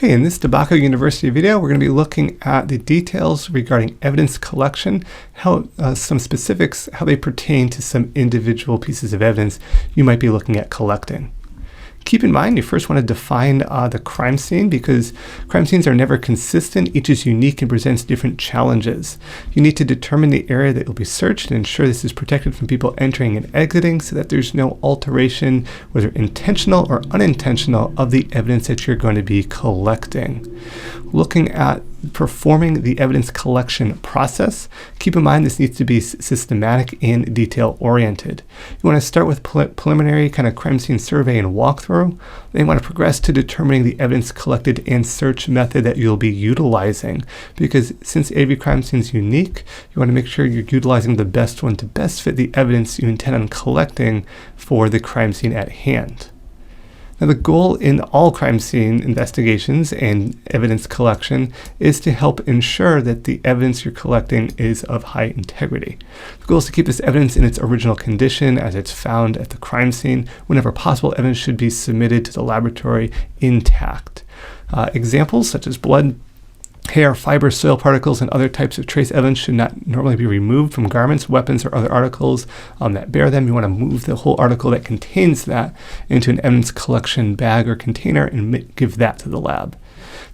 Okay, in this Tobacco University video, we're going to be looking at the details regarding evidence collection, how some specifics, how they pertain to some individual pieces of evidence you might be looking at collecting. Keep in mind, you first want to define the crime scene because crime scenes are never consistent. Each is unique and presents different challenges. You need to determine the area that will be searched and ensure this is protected from people entering and exiting so that there's no alteration, whether intentional or unintentional, of the evidence that you're going to be collecting. Looking at performing the evidence collection process, keep in mind this needs to be systematic and detail-oriented. You want to start with preliminary kind of crime scene survey and walkthrough. Then you want to progress to determining the evidence collected and search method that you'll be utilizing. Because since every crime scene is unique, you want to make sure you're utilizing the best one to best fit the evidence you intend on collecting for the crime scene at hand. Now, the goal in all crime scene investigations and evidence collection is to help ensure that the evidence you're collecting is of high integrity. The goal is to keep this evidence in its original condition as it's found at the crime scene. Whenever possible, evidence should be submitted to the laboratory intact. Examples such as blood, hair, fiber, soil particles, and other types of trace evidence should not normally be removed from garments, weapons, or other articles that bear them. You want to move the whole article that contains that into an evidence collection bag or container and give that to the lab.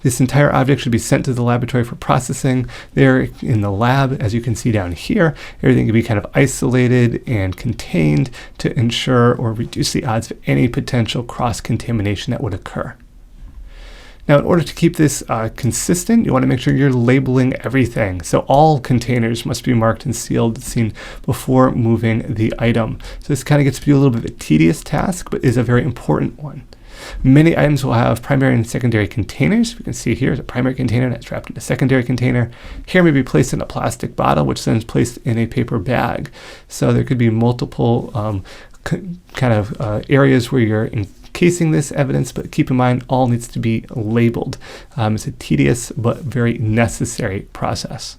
This entire object should be sent to the laboratory for processing. There in the lab, as you can see down here, everything can be kind of isolated and contained to ensure or reduce the odds of any potential cross-contamination that would occur. Now, in order to keep this consistent, you want to make sure you're labeling everything. So all containers must be marked and sealed seen before moving the item. So this kind of gets to be a little bit of a tedious task, but is a very important one. Many items will have primary and secondary containers. We can see here is a primary container that's wrapped in a secondary container. Here may be placed in a plastic bottle, which then is placed in a paper bag. So there could be multiple areas where you're encasing this evidence, but keep in mind all needs to be labeled. It's a tedious but very necessary process.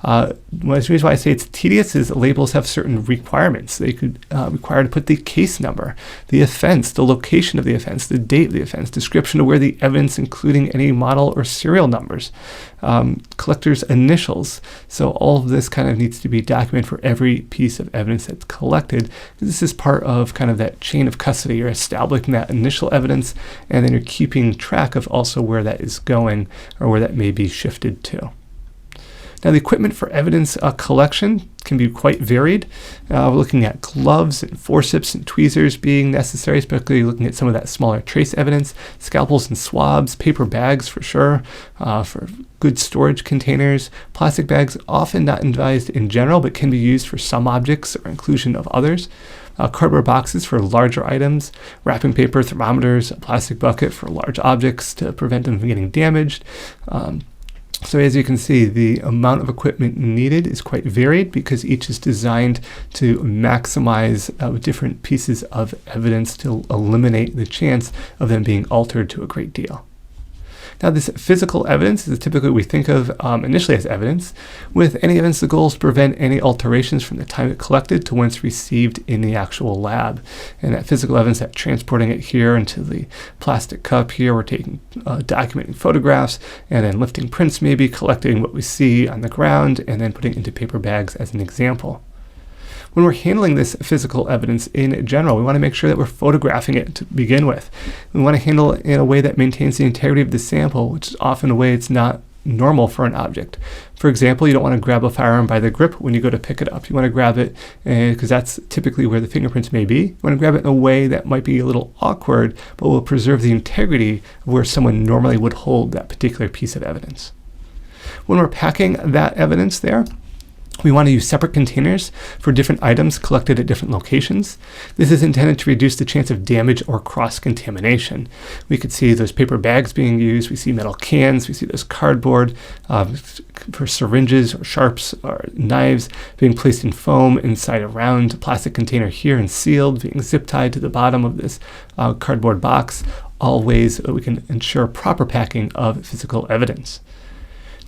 The reason why I say it's tedious is labels have certain requirements. They could require to put the case number, the offense, the location of the offense, the date of the offense, description of where the evidence, including any model or serial numbers, collector's initials. So all of this kind of needs to be documented for every piece of evidence that's collected. This is part of kind of that chain of custody. You're establishing that initial evidence, and then you're keeping track of also where that is going or where that may be shifted to. Now, the equipment for evidence collection can be quite varied. We're looking at gloves and forceps and tweezers being necessary, especially looking at some of that smaller trace evidence, scalpels and swabs, paper bags for sure, for good storage containers, plastic bags, often not advised in general, but can be used for some objects or inclusion of others. Cardboard boxes for larger items, wrapping paper, thermometers, a plastic bucket for large objects to prevent them from getting damaged. So as you can see, the amount of equipment needed is quite varied because each is designed to maximize different pieces of evidence to eliminate the chance of them being altered to a great deal. Now, this physical evidence is typically what we think of initially as evidence. With any evidence, the goal is to prevent any alterations from the time it collected to when it's received in the actual lab. And that physical evidence, that transporting it here into the plastic cup here, we're taking documenting photographs and then lifting prints, maybe collecting what we see on the ground and then putting it into paper bags as an example. When we're handling this physical evidence in general, we want to make sure that we're photographing it to begin with. We want to handle it in a way that maintains the integrity of the sample, which is often a way it's not normal for an object. For example, you don't want to grab a firearm by the grip when you go to pick it up. You want to grab it because that's typically where the fingerprints may be. You want to grab it in a way that might be a little awkward, but will preserve the integrity of where someone normally would hold that particular piece of evidence. When we're packing that evidence there, we want to use separate containers for different items collected at different locations. This is intended to reduce the chance of damage or cross-contamination. We could see those paper bags being used. We see metal cans. We see those cardboard for syringes or sharps or knives being placed in foam inside a round plastic container here and sealed, being zip-tied to the bottom of this cardboard box. All ways that we can ensure proper packing of physical evidence.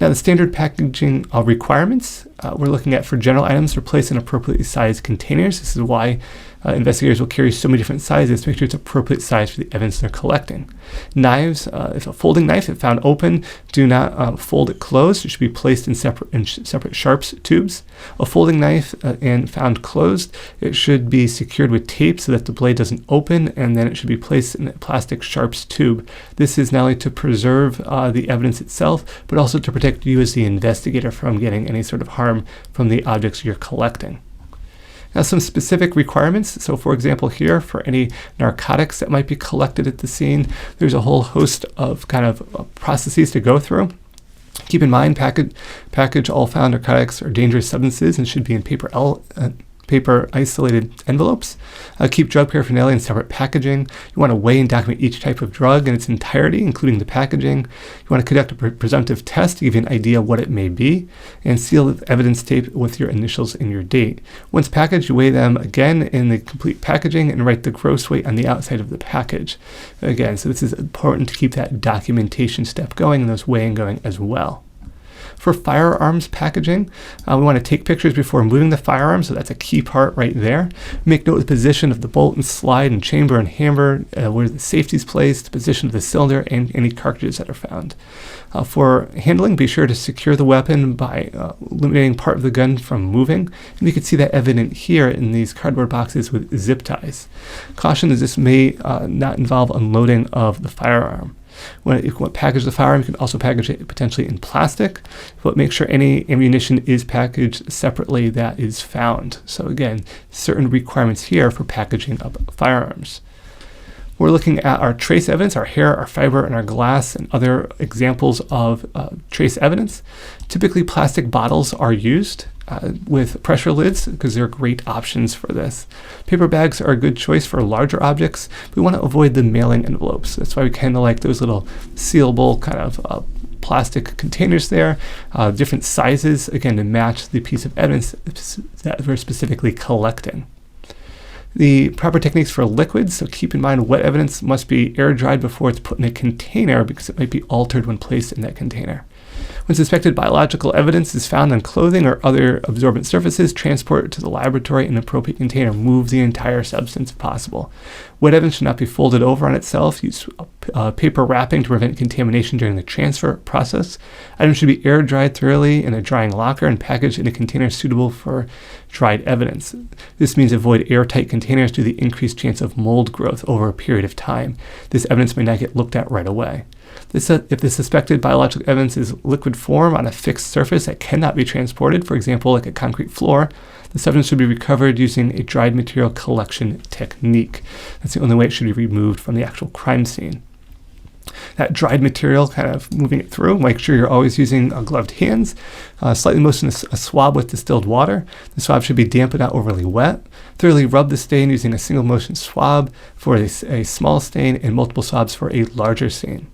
Now, the standard packaging requirements we're looking at for general items are placed in appropriately sized containers. This is why Investigators will carry so many different sizes to make sure it's appropriate size for the evidence they're collecting. Knives, if a folding knife is found open, do not fold it closed. It should be placed in separate sharps tubes. A folding knife and found closed, it should be secured with tape so that the blade doesn't open, and then it should be placed in a plastic sharps tube. This is not only to preserve the evidence itself, but also to protect you as the investigator from getting any sort of harm from the objects you're collecting. Now, some specific requirements. So, for example, here, for any narcotics that might be collected at the scene, there's a whole host of processes to go through. Keep in mind, package all found narcotics or dangerous substances and should be in paper isolated envelopes. Keep drug paraphernalia in separate packaging. You want to weigh and document each type of drug in its entirety, including the packaging. You want to conduct a presumptive test to give you an idea of what it may be, and seal the evidence tape with your initials and your date. Once packaged, you weigh them again in the complete packaging and write the gross weight on the outside of the package. Again, so this is important to keep that documentation step going and those weighing going as well. For firearms packaging, we want to take pictures before moving the firearm, so that's a key part right there. Make note of the position of the bolt and slide and chamber and hammer, where the safety is placed, the position of the cylinder, and any cartridges that are found. For handling, be sure to secure the weapon by eliminating part of the gun from moving. And you can see that evident here in these cardboard boxes with zip ties. Caution is this may not involve unloading of the firearm. When you package the firearm, you can also package it potentially in plastic, but make sure any ammunition is packaged separately that is found. So again, certain requirements here for packaging of firearms. We're looking at our trace evidence, our hair, our fiber, and our glass, and other examples of trace evidence. Typically, plastic bottles are used with pressure lids because they're great options for this. Paper bags are a good choice for larger objects. We want to avoid the mailing envelopes. That's why we kind of like those little sealable plastic containers there, different sizes, again, to match the piece of evidence that we're specifically collecting. The proper techniques for liquids, so keep in mind wet evidence must be air dried before it's put in a container because it might be altered when placed in that container. When suspected biological evidence is found on clothing or other absorbent surfaces, transport it to the laboratory in an appropriate container. Move the entire substance if possible. Wet evidence should not be folded over on itself. Use paper wrapping to prevent contamination during the transfer process. Items should be air dried thoroughly in a drying locker and packaged in a container suitable for dried evidence. This means avoid airtight containers due to the increased chance of mold growth over a period of time. This evidence may not get looked at right away. If the suspected biological evidence is liquid form on a fixed surface that cannot be transported, for example, like a concrete floor, the substance should be recovered using a dried material collection technique. That's the only way it should be removed from the actual crime scene. That dried material, moving it through, make sure you're always using gloved hands. Slightly moisten a swab with distilled water. The swab should be damp but not overly wet. Thoroughly rub the stain using a single motion swab for a small stain and multiple swabs for a larger stain.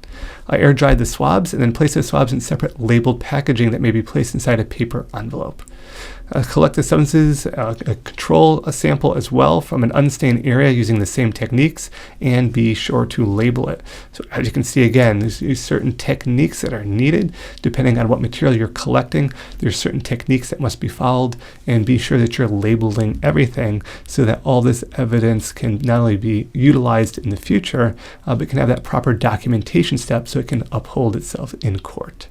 Air dry the swabs and then place the swabs in separate labeled packaging that may be placed inside a paper envelope. Collect the substances, control a sample as well from an unstained area using the same techniques, and be sure to label it. So as you can see again, there's certain techniques that are needed depending on what material you're collecting. There's certain techniques that must be followed, and be sure that you're labeling everything so that all this evidence can not only be utilized in the future, but can have that proper documentation step so it can uphold itself in court.